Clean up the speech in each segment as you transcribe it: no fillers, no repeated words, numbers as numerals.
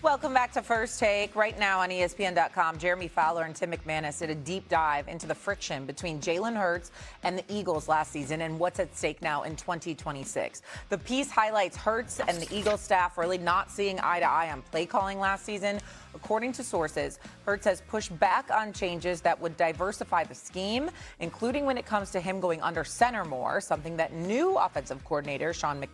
Welcome back to First Take. Right now on ESPN.com, Jeremy Fowler and Tim McManus did a deep dive into the friction between Jalen Hurts and the Eagles last season and what's at stake now in 2026. The piece highlights Hurts and the Eagles staff really not seeing eye to eye on play calling last season. According to sources, Hurts has pushed back on changes that would diversify the scheme, including when it comes to him going under center more, something that new offensive coordinator Sean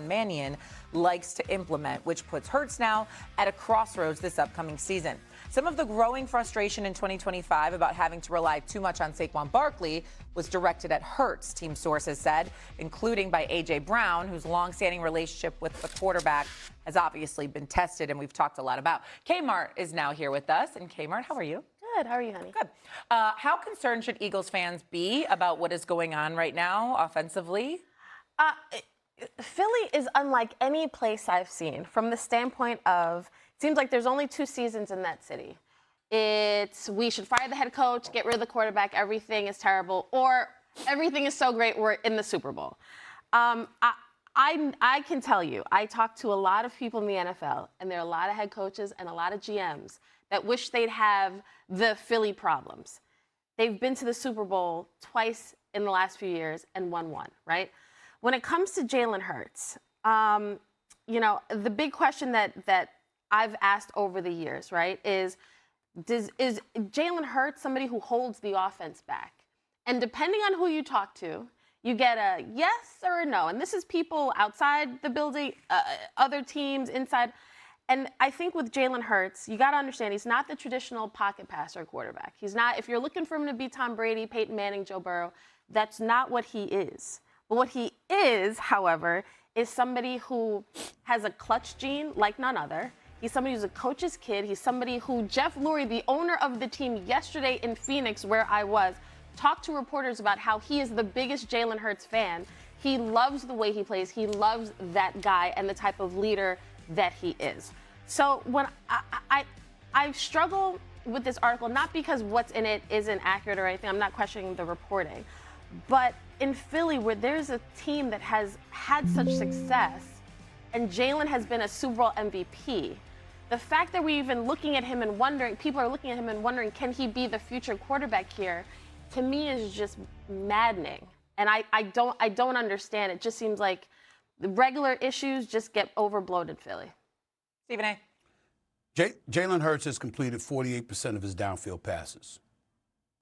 Mannion likes to implement, which puts Hurts now at a crossroads this upcoming season. Some of the growing frustration in 2025 about having to rely too much on Saquon Barkley was directed at Hurts, team sources said, including by A.J. Brown, whose longstanding relationship with the quarterback has obviously been tested and we've talked a lot about. Kmart is now here with us. And Kmart, how are you? Good. How are you, honey? Good. How concerned should Eagles fans be about what is going on right now offensively? Philly is unlike any place I've seen from the standpoint of, it seems like there's only 2 seasons in that city. It's we should fire the head coach, get rid of the quarterback, everything is terrible, or everything is so great, we're in the Super Bowl. I can tell you, I talk to a lot of people in the NFL, and there are a lot of head coaches and a lot of GMs that wish they'd have the Philly problems. They've been to the Super Bowl twice in the last few years and won one, right? When it comes to Jalen Hurts, the big question that I've asked over the years, right, is Jalen Hurts somebody who holds the offense back? And depending on who you talk to, you get a yes or a no. And this is people outside the building, other teams inside. And I think with Jalen Hurts, you got to understand he's not the traditional pocket passer quarterback. He's not, if you're looking for him to be Tom Brady, Peyton Manning, Joe Burrow, that's not what he is. But what he is, however, is somebody who has a clutch gene like none other. He's somebody who's a coach's kid. He's somebody who Jeff Lurie, the owner of the team yesterday in Phoenix, where I was, talked to reporters about how he is the biggest Jalen Hurts fan. He loves the way he plays. He loves that guy and the type of leader that he is. So when I struggle with this article, not because what's in it isn't accurate or anything. I'm not questioning the reporting. But in Philly, where there's a team that has had such success and Jalen has been a Super Bowl MVP, the fact that we're even looking at him and wondering, people are looking at him and wondering, can he be the future quarterback here, to me is just maddening. And I don't understand. It just seems like the regular issues just get overblown in Philly. Stephen A. Jalen Hurts has completed 48% of his downfield passes,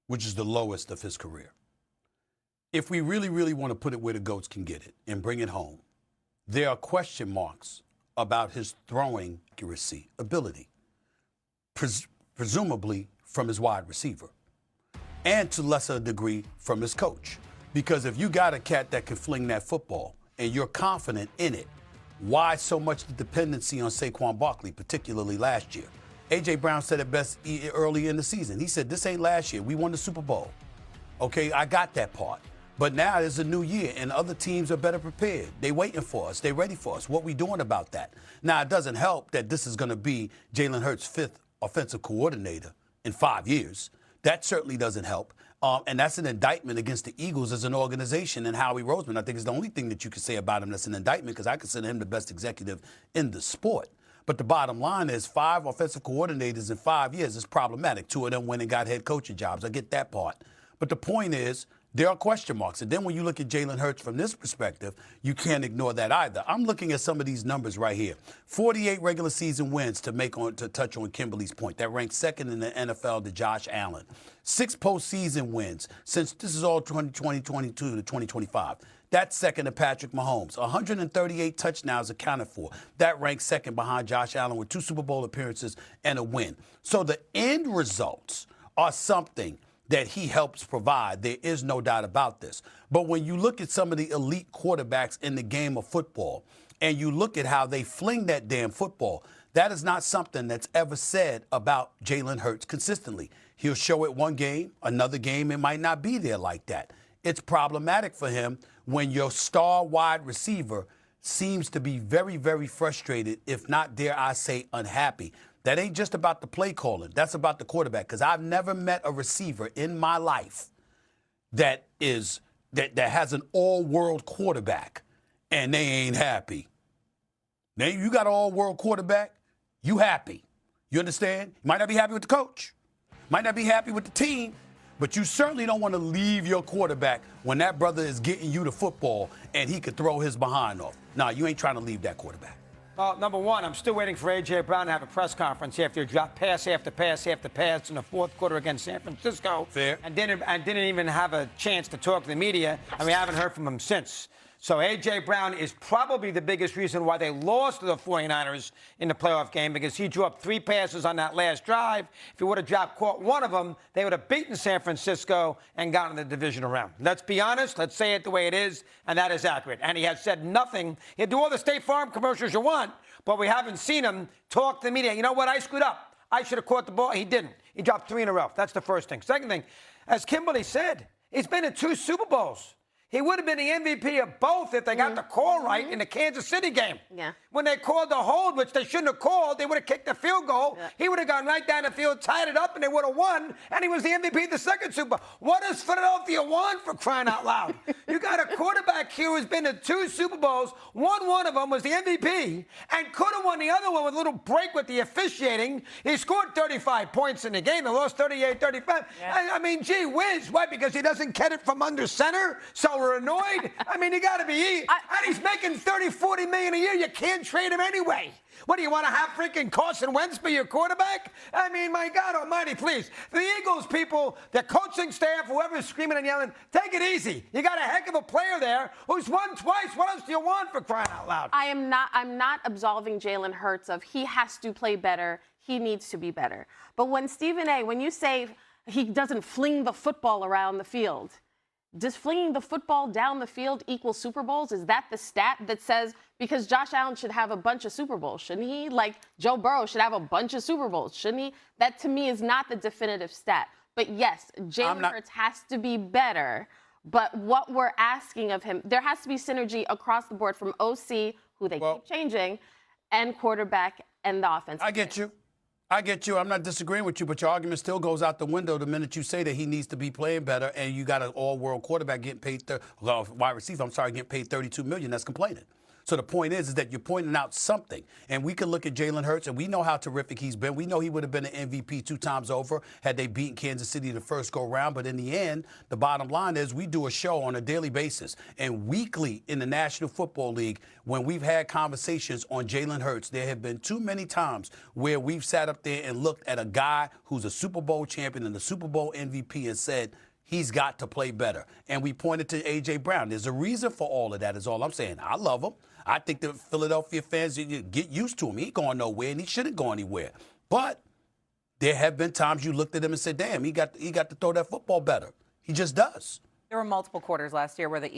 which is the lowest of his career. If we really, really want to put it where the GOATs can get it and bring it home, there are question marks about his throwing accuracy, ability, presumably from his wide receiver, and to lesser degree from his coach. Because if you got a cat that can fling that football and you're confident in it, why so much the dependency on Saquon Barkley, particularly last year? A.J. Brown said it best early in the season. He said, this ain't last year. We won the Super Bowl. Okay, I got that part. But now there's a new year, and other teams are better prepared. They waiting for us. They ready for us. What we doing about that? Now, it doesn't help that this is going to be Jalen Hurts' 5th offensive coordinator in 5 years. That certainly doesn't help. And that's an indictment against the Eagles as an organization and Howie Roseman. I think it's the only thing that you can say about him that's an indictment, because I consider him the best executive in the sport. But the bottom line is 5 offensive coordinators in 5 years is problematic. 2 of them went and got head coaching jobs. I get that part. But the point is, there are question marks. And then when you look at Jalen Hurts from this perspective, you can't ignore that either. I'm looking at some of these numbers right here. 48 regular season wins to touch on Kimberly's point. That ranks second in the NFL to Josh Allen. 6 postseason wins since this is all 2022 to 2025. That's second to Patrick Mahomes. 138 touchdowns accounted for. That ranks second behind Josh Allen with 2 Super Bowl appearances and a win. So the end results are something that he helps provide. There is no doubt about this. But when you look at some of the elite quarterbacks in the game of football and you look at how they fling that damn football, that is not something that's ever said about Jalen Hurts consistently. He'll show it one game, another game it might not be there like that. It's problematic for him when your star wide receiver seems to be very, very frustrated, if not, dare I say, unhappy. That ain't just about the play calling. That's about the quarterback. Because I've never met a receiver in my life that has an all-world quarterback and they ain't happy. Now, you got an all-world quarterback, you happy. You understand? You might not be happy with the coach. Might not be happy with the team. But you certainly don't want to leave your quarterback when that brother is getting you the football and he could throw his behind off. Nah, you ain't trying to leave that quarterback. Well, number one, I'm still waiting for A.J. Brown to have a press conference after he dropped pass after pass after pass in the fourth quarter against San Francisco. Fair. And didn't even have a chance to talk to the media, and we haven't heard from him since. So A.J. Brown is probably the biggest reason why they lost to the 49ers in the playoff game, because he drew up 3 passes on that last drive. If he would have caught one of them, they would have beaten San Francisco and gotten the divisional round. Let's be honest. Let's say it the way it is, and that is accurate. And he has said nothing. He'll do all the State Farm commercials you want, but we haven't seen him talk to the media. You know what? I screwed up. I should have caught the ball. He didn't. He dropped 3 in a row. That's the first thing. Second thing, as Kimberly said, he's been in 2 Super Bowls. He would have been the MVP of both if they got the call right in the Kansas City game. Yeah. When they called the hold, which they shouldn't have called, they would have kicked the field goal. Yeah. He would have gone right down the field, tied it up, and they would have won, and he was the MVP of the second Super Bowl. What does Philadelphia want, for crying out loud? You got a quarterback here who's been to 2 Super Bowls. Won one of them, was the MVP, and could have won the other one with a little break with the officiating. He scored 35 points in the game. They lost 38-35. Yeah. I mean, gee whiz. Why? Because he doesn't get it from under center, so we're annoyed? I mean, you got to be. And he's making $30-40 million a year. You can't trade him anyway. What, do you want to have freaking Carson Wentz be your quarterback? I mean, my God almighty, please. The Eagles people, the coaching staff, whoever's screaming and yelling, take it easy. You got a heck of a player there who's won twice. What else do you want, for crying out loud? I'm not absolving Jalen Hurts of he has to play better. He needs to be better. But when Stephen A., when you say he doesn't fling the football around the field, does flinging the football down the field equal Super Bowls? Is that the stat that says, because Josh Allen should have a bunch of Super Bowls, shouldn't he? Like Joe Burrow should have a bunch of Super Bowls, shouldn't he? That to me is not the definitive stat. But yes, Jalen Hurts has to be better. But what we're asking of him, there has to be synergy across the board from OC, who they keep changing, and quarterback and the offense. I get you. I'm not disagreeing with you, but your argument still goes out the window the minute you say that he needs to be playing better, and you got an all-world quarterback getting paid, wide receiver, getting paid $32 million. That's complaining. So the point is that you're pointing out something. And we can look at Jalen Hurts, and we know how terrific he's been. We know he would have been an MVP 2 times over had they beaten Kansas City the first go-round. But in the end, the bottom line is we do a show on a daily basis. And weekly in the National Football League, when we've had conversations on Jalen Hurts, there have been too many times where we've sat up there and looked at a guy who's a Super Bowl champion and a Super Bowl MVP and said, he's got to play better. And we pointed to A.J. Brown. There's a reason for all of that is all I'm saying. I love him. I think the Philadelphia fans get used to him. He ain't going nowhere, and he shouldn't go anywhere. But there have been times you looked at him and said, damn, he got to throw that football better. He just does. There were multiple quarters last year where the